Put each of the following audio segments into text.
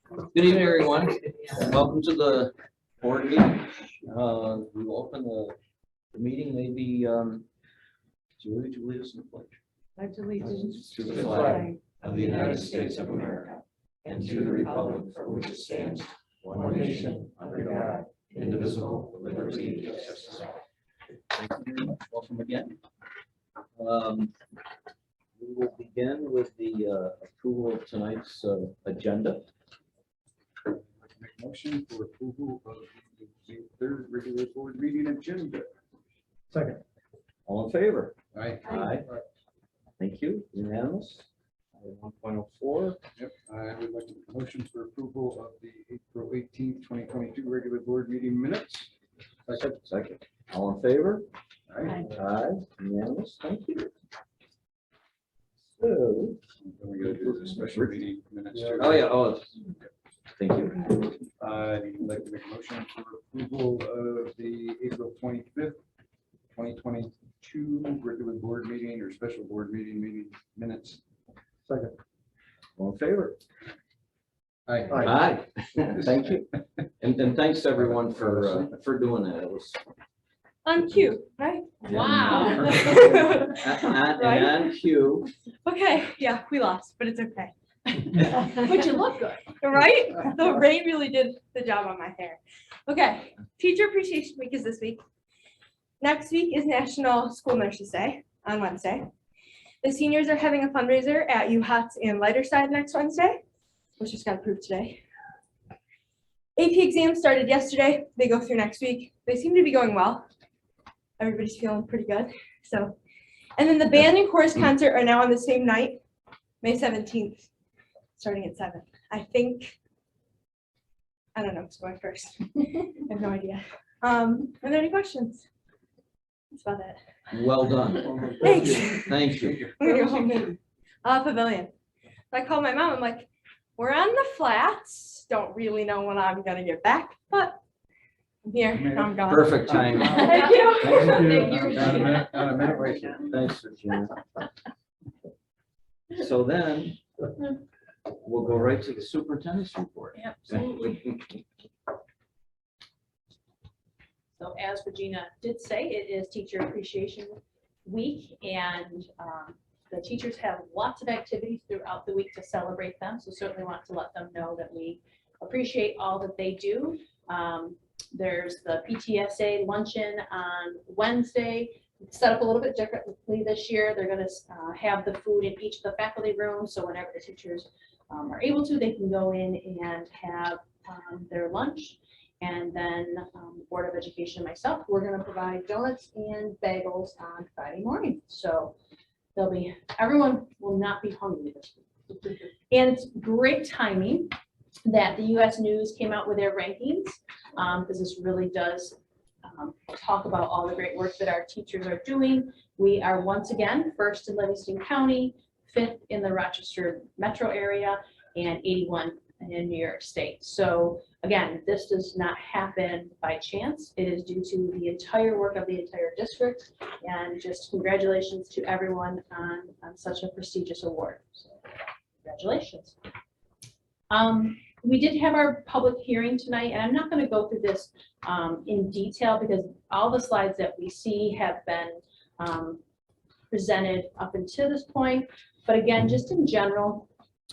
Good evening, everyone. Welcome to the board meeting. We will open the meeting. Maybe Julie, would you lead us in the pledge? Pledge allegiance To the flag of the United States of America and to the republic for which it stands, one nation, under God, indivisible, with liberty and justice. Thank you very much. Welcome again. We will begin with the approval of tonight's agenda. Make motion for approval of the third regular board meeting agenda. Second. All in favor? Aye. Aye. Thank you. Unanimous. Item 1.04. Yep, I would like to make a motion for approval of the April 18th, 2022 regular board meeting minutes. Second. All in favor? Aye. Aye. Unanimous. Thank you. So, Then we gotta do the special meeting minutes. too. oh yeah, oh, thank you. I'd like to make a motion for approval of the April 25th, 2022 regular board meeting or special board meeting minutes. Second. All in favor? Aye. Aye. Thank you. And thanks everyone for doing that. It was On cue, right? Wow. Right? and cue. Okay, yeah, we lost, but it's okay. But you look good. Right? The rain really did the job on my hair. Okay, Teacher Appreciation Week is this week. Next week is National School Nurses Day on Wednesday. The seniors are having a fundraiser at UHOTS in Lighterstead next Wednesday, which just got approved today. AP exams started yesterday. They go through next week. They seem to be going well. Everybody's feeling pretty good. So, and then the band and chorus concert are now on the same night, May 17th, starting at 7. I think, I don't know who's going first. I have no idea. Are there any questions? That's about it. Well done. Thanks. Thank you. I'm gonna go home now. Pavilion. I called my mom. I'm like, we're on the flats. Don't really know when I'm gonna get back, but I'm here. I'm gone. Perfect timing. Thank you. Thank you. Not a minute wasted. Thanks, Regina. So then, we'll go right to the superintendent's report. Absolutely. So as Regina did say, it is Teacher Appreciation Week, and the teachers have lots of activities throughout the week to celebrate them. So certainly want to let them know that we appreciate all that they do. There's the PTSA luncheon on Wednesday. It's set up a little bit differently this year. They're going to have the food in each of the faculty rooms. So whenever the teachers are able to, they can go in and have their lunch. And then the Board of Education and myself, we're going to provide donuts and bagels on Friday morning. So everyone will not be hungry this week. And it's great timing that the U.S. News came out with their rankings, because this really does talk about all the great work that our teachers are doing. We are once again first in Livingston County, 5th in the Rochester metro area, and 81 in New York State. So again, this does not happen by chance. It is due to the entire work of the entire district, and just congratulations to everyone on such a prestigious award. So congratulations. We did have our public hearing tonight, and I'm not going to go through this in detail because all the slides that we see have been presented up until this point. But again, just in general,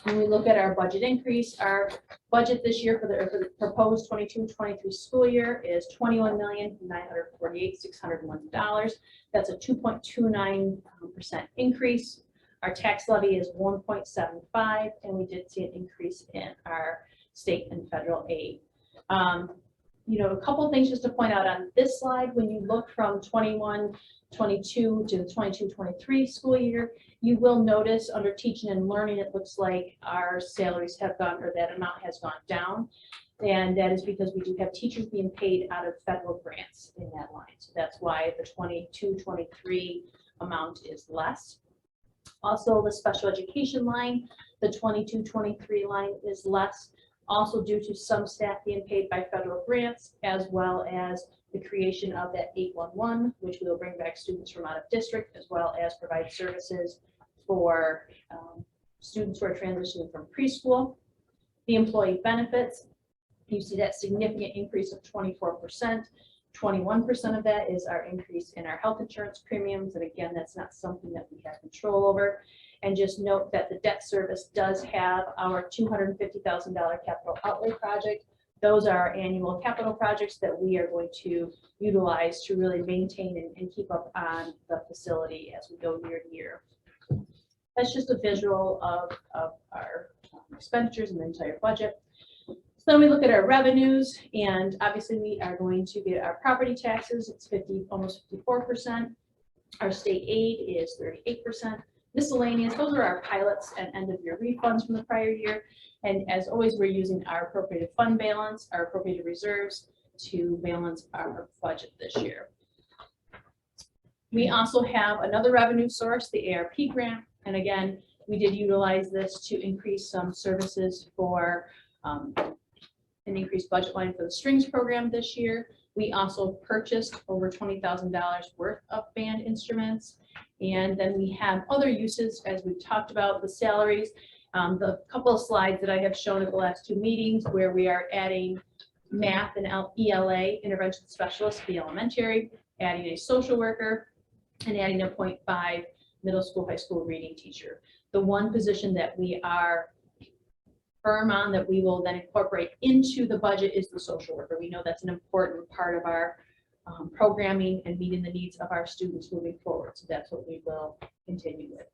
when we look at our budget increase, our budget this year for the proposed 22-23 school year is $21,948,601. That's a 2.29% increase. Our tax levy is 1.75, and we did see an increase in our state and federal aid. A couple of things just to point out on this slide. When you look from 21-22 to the 22-23 school year, you will notice under teaching and learning, it looks like our salaries have gone, or that amount has gone down. And that is because we do have teachers being paid out of federal grants in that line. So that's why the 22-23 amount is less. Also, the special education line, the 22-23 line is less, also due to some staff being paid by federal grants, as well as the creation of that 811, which will bring back students from out of district, as well as provide services for students who are transitioning from preschool. The employee benefits, you see that significant increase of 24%. 21% of that is our increase in our health insurance premiums. And again, that's not something that we have control over. And just note that the debt service does have our $250,000 capital outlay project. Those are our annual capital projects that we are going to utilize to really maintain and keep up on the facility as we go year to year. That's just a visual of our expenditures and the entire budget. So then we look at our revenues, and obviously we are going to get our property taxes. It's almost 54%. Our state aid is 38%. Miscellaneous, those are our pilots and end of year refunds from the prior year. And as always, we're using our appropriated fund balance, our appropriated reserves to balance our budget this year. We also have another revenue source, the ARP grant. And again, we did utilize this to increase some services for an increased budget line for the strings program this year. We also purchased over $20,000 worth of band instruments. And then we have other uses, as we've talked about, the salaries. The couple of slides that I have shown at the last 2 meetings where we are adding math and ELA, intervention specialist, the elementary, adding a social worker, and adding a 0.5 middle school, high school reading teacher. The one position that we are firm on that we will then incorporate into the budget is the social worker. We know that's an important part of our programming and meeting the needs of our students moving forward. So that's what we will continue with.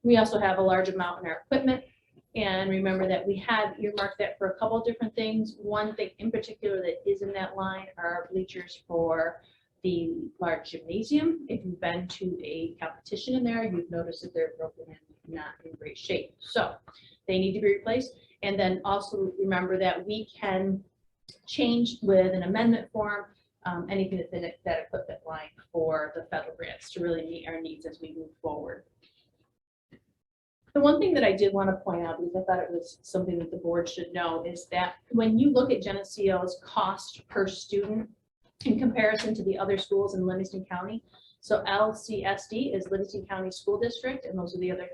We also have a large amount in our equipment. And remember that we have earmarked that for a couple of different things. One thing in particular that is in that line are bleachers for the large gymnasium. If you've been to a competition in there, you've noticed that they're broken and not in great shape. So they need to be replaced. And then also remember that we can change with an amendment form anything that's in that equipment line for the federal grants to really meet our needs as we move forward. The one thing that I did want to point out, because I thought it was something that the board should know, is that when you look at Geneseo's cost per student in comparison to the other schools in Livingston County, so LCSD is Livingston County School District, and those are the other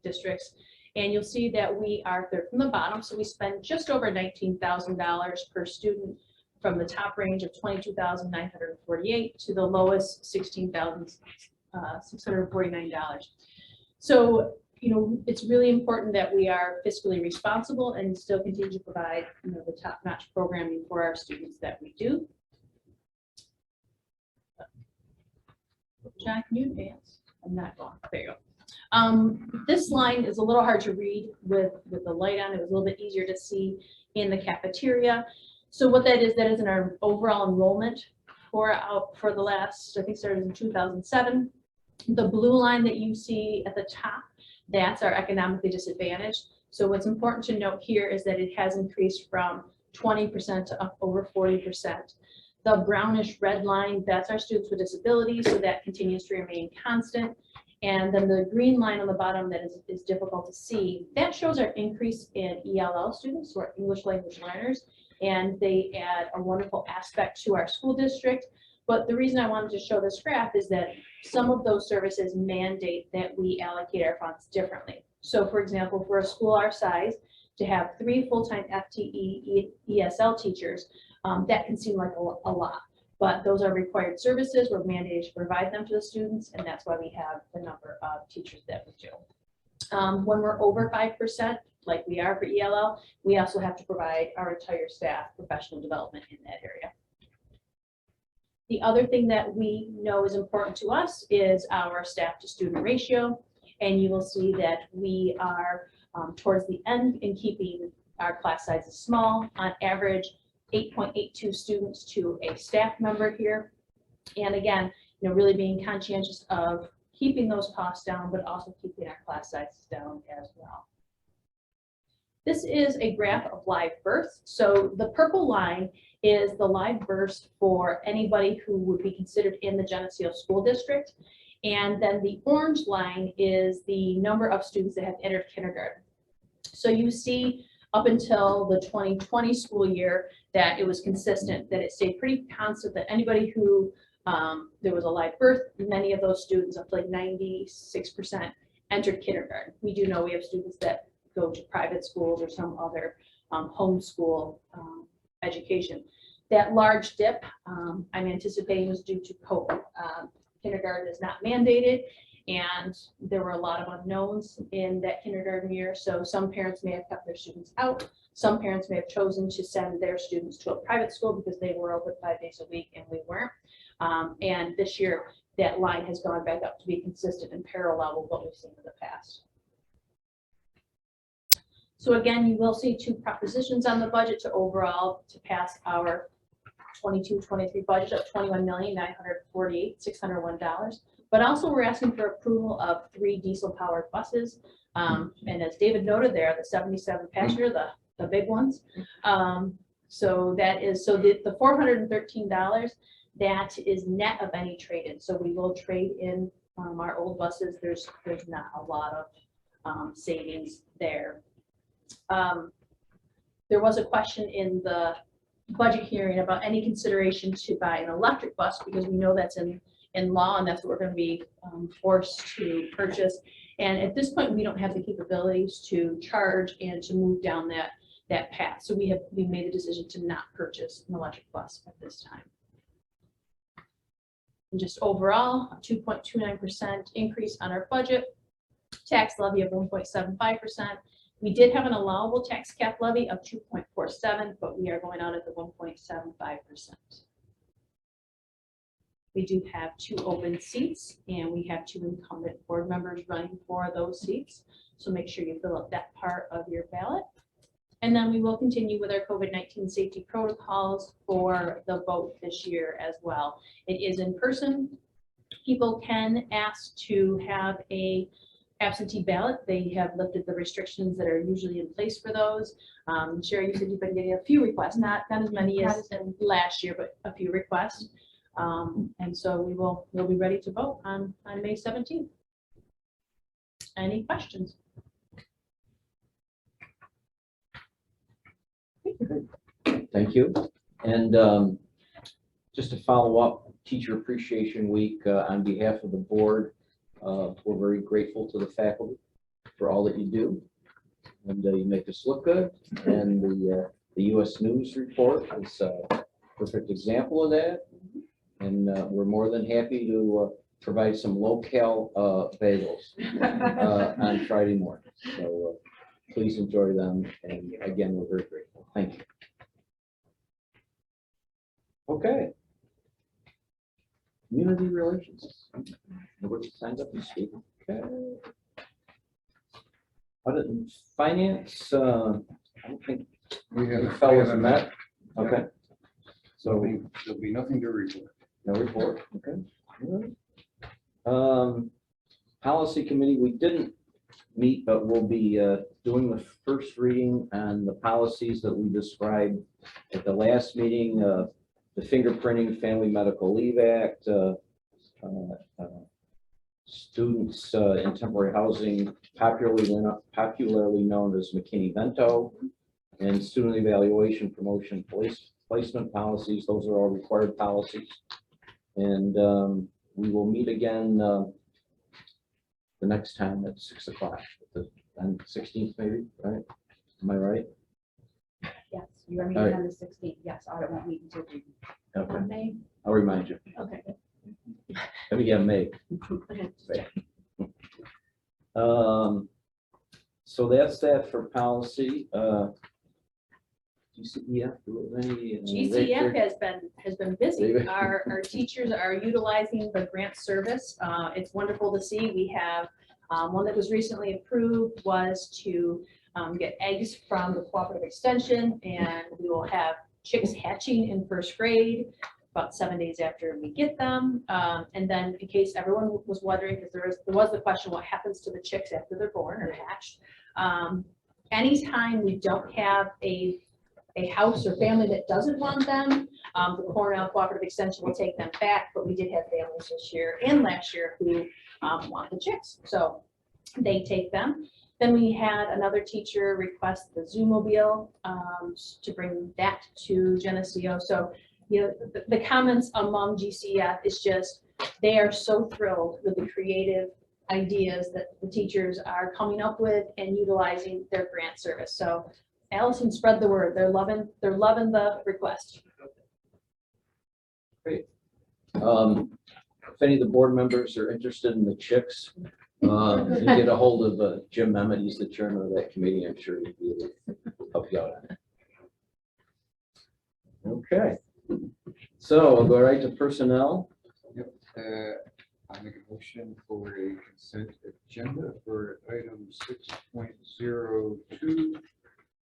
districts. And you'll see that we are third from the bottom, so we spend just over $19,000 per student from the top range of $22,948 to the lowest $16,649. So, you know, it's really important that we are fiscally responsible and still continue to provide, you know, the top-notch programming for our students that we do. John, can you advance? I'm not going. There you go. This line is a little hard to read with the light on. It was a little bit easier to see in the cafeteria. So what that is in our overall enrollment for the last, I think started in 2007. The blue line that you see at the top, that's our economically disadvantaged. So what's important to note here is that it has increased from 20% to up over 40%. The brownish red line, that's our students with disabilities, so that continues to remain constant. And then the green line on the bottom that is difficult to see, that shows our increase in ELL students, who are English language learners, and they add a wonderful aspect to our school district. But the reason I wanted to show this graph is that some of those services mandate that we allocate our funds differently. So for example, for a school our size, to have 3 full-time FTE ESL teachers, that can seem like a lot. But those are required services. We're mandated to provide them to the students, and that's why we have the number of teachers that we do. When we're over 5%, like we are for ELL, we also have to provide our entire staff professional development in that area. The other thing that we know is important to us is our staff to student ratio, and you will see that we are towards the end in keeping our class sizes small, on average 8.82 students to a staff member here. And again, you know, really being conscientious of keeping those costs down, but also keeping our class sizes down as well. This is a graph of live births. So the purple line is the live births for anybody who would be considered in the Geneseo School District. And then the orange line is the number of students that have entered kindergarten. So you see up until the 2020 school year that it was consistent, that it stayed pretty constant, that anybody who there was a live birth, many of those students, up to like 96%, entered kindergarten. We do know we have students that go to private schools or some other homeschool education. That large dip, I'm anticipating was due to COVID. Kindergarten is not mandated, and there were a lot of unknowns in that kindergarten year. So some parents may have kept their students out. Some parents may have chosen to send their students to a private school because they were open 5 days a week and we weren't. And this year, that line has gone back up to be consistent and parallel with what we've seen in the past. So again, you will see 2 propositions on the budget to pass our 22-23 budget of $21,948,601. But also we're asking for approval of 3 diesel-powered buses. And as David noted, they are the 77 passenger, the big ones. So that is, so the $413, that is net of any trade-in. So we will trade in our old buses. There's not a lot of savings there. There was a question in the budget hearing about any consideration to buy an electric bus, because we know that's in law and that's what we're going to be forced to purchase. And at this point, we don't have the capabilities to charge and to move down that path. So we made a decision to not purchase an electric bus at this time. And just overall, a 2.29% increase on our budget, tax levy of 1.75%. We did have an allowable tax cap levy of 2.47, but we are going out at the 1.75%. We do have 2 open seats, and we have 2 incumbent board members running for those seats. So make sure you fill out that part of your ballot. And then we will continue with our COVID-19 safety protocols for the vote this year as well. It is in person. People can ask to have a absentee ballot. They have lifted the restrictions that are usually in place for those. Sherry, you said you've been getting a few requests, not as many as in last year, but a few requests. And so we'll be ready to vote on May 17th. Any questions? Thank you. And just to follow up, Teacher Appreciation Week, on behalf of the board, we're very grateful to the faculty for all that you do. And you make us look good. And the U.S. News report is a perfect example of that. And we're more than happy to provide some local bagels on Friday morning. So please enjoy them. And again, we're very grateful. Thank you. Okay. Community relations. Nobody signed up to speak. Okay. Audit and finance. I don't think We the have, fellows met. Okay. so So there'll be nothing to report. no report. Okay. All right. Policy committee. We didn't meet, but we'll be doing the first reading on the policies that we described at the last meeting. The fingerprinting, Family Medical Leave Act, students in temporary housing, popularly known as McKinney-Vento, and student evaluation, promotion, placement policies. Those are all required policies. And we will meet again the next time at 6 o'clock, on 16th maybe, right? Am I right? Yes, you are meeting on the 16th. Yes, audit won't meet until June. Okay, May? I'll remind you. Okay. Let me get May. So that's that for policy. GCF, do we have any? GCF has been busy. Our teachers are utilizing the grant service. It's wonderful to see. We have one that was recently approved was to get eggs from the cooperative extension, and we will have chicks hatching in first grade about 7 days after we get them. And then, in case everyone was wondering, because there was the question, what happens to the chicks after they're born or hatched? Anytime we don't have a house or family that doesn't want them, the Cornell Cooperative Extension will take them back. But we did have families this year and last year who want the chicks, so they take them. Then we had another teacher request the Zoomobile to bring that to Geneseo. So, you know, the comments among GCF is just, they are so thrilled with the creative ideas that the teachers are coming up with and utilizing their grant service. So Allison, spread the word. They're loving the request. If any of the board members are interested in the chicks, you get a hold of Jim Mehmet. He's the chairman of that committee. I'm sure he'd be able to help you out on it. Okay. So we'll go right to personnel. Yep. I make a motion for a consent agenda for item 6.02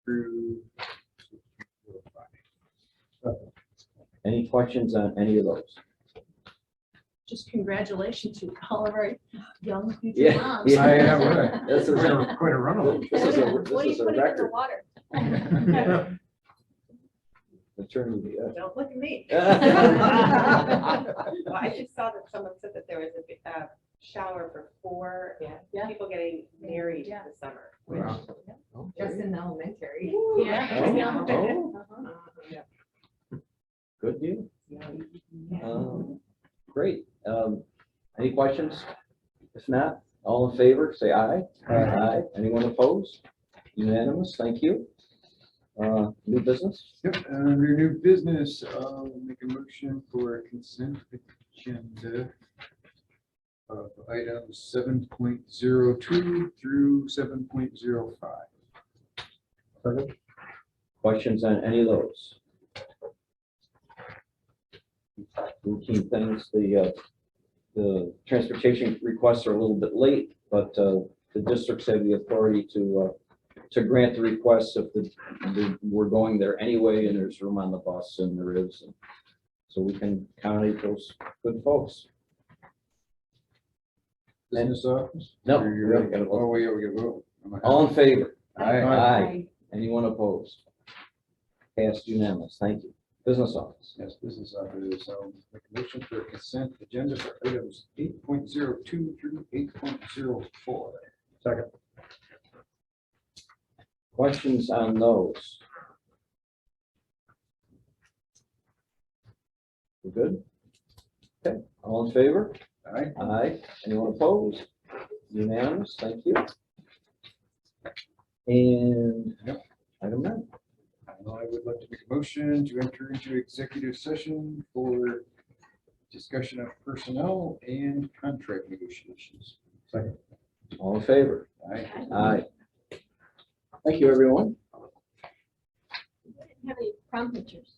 through 6.05. Any questions on any of those? Just congratulations to all of our young future Yeah, moms. yeah. I am, right. This is a, Quite a run. this is a, What this do you is a put in the record. water? Maternity, Don't look at me. yeah. Well, I just saw that someone said that there was a shower for 4 Yeah. people getting married Yeah. this summer. which- Wow. Just in elementary. Yeah. Oh, good deal. Great. Any questions? If not, all in favor, say aye. Aye. Anyone opposed? Unanimous, thank you. New business? Yep, under new business, make a motion for a consent agenda of items 7.02 through 7.05. Questions on any of those? Routine things, the transportation requests are a little bit late, but the districts have the authority to grant the requests if we're going there anyway and there's room on the bus, and there is. So we can accommodate those good folks. Business office? No, Or you're we ready? gotta vote. Oh, we gotta vote. All in favor? Aye. Aye. Anyone opposed? Passed unanimous. Thank you. Business office. Yes, business office, make a motion for a consent agenda for items 8.02 through 8.04. Second. Questions on those? We're good? Okay, all in favor? Aye. Aye. Anyone opposed? Unanimous, thank you. And Yep. item 9. I would like to make a motion to enter into executive session for discussion of personnel and contract negotiations. Second. All in favor? Aye. Aye. Thank you, everyone. Have any prom pictures?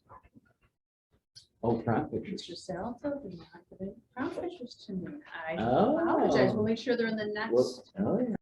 Oh, prom pictures. Mr. Salto did not give any prom pictures to me. I Oh. apologize. We'll make sure they're in the next. Oh, yeah.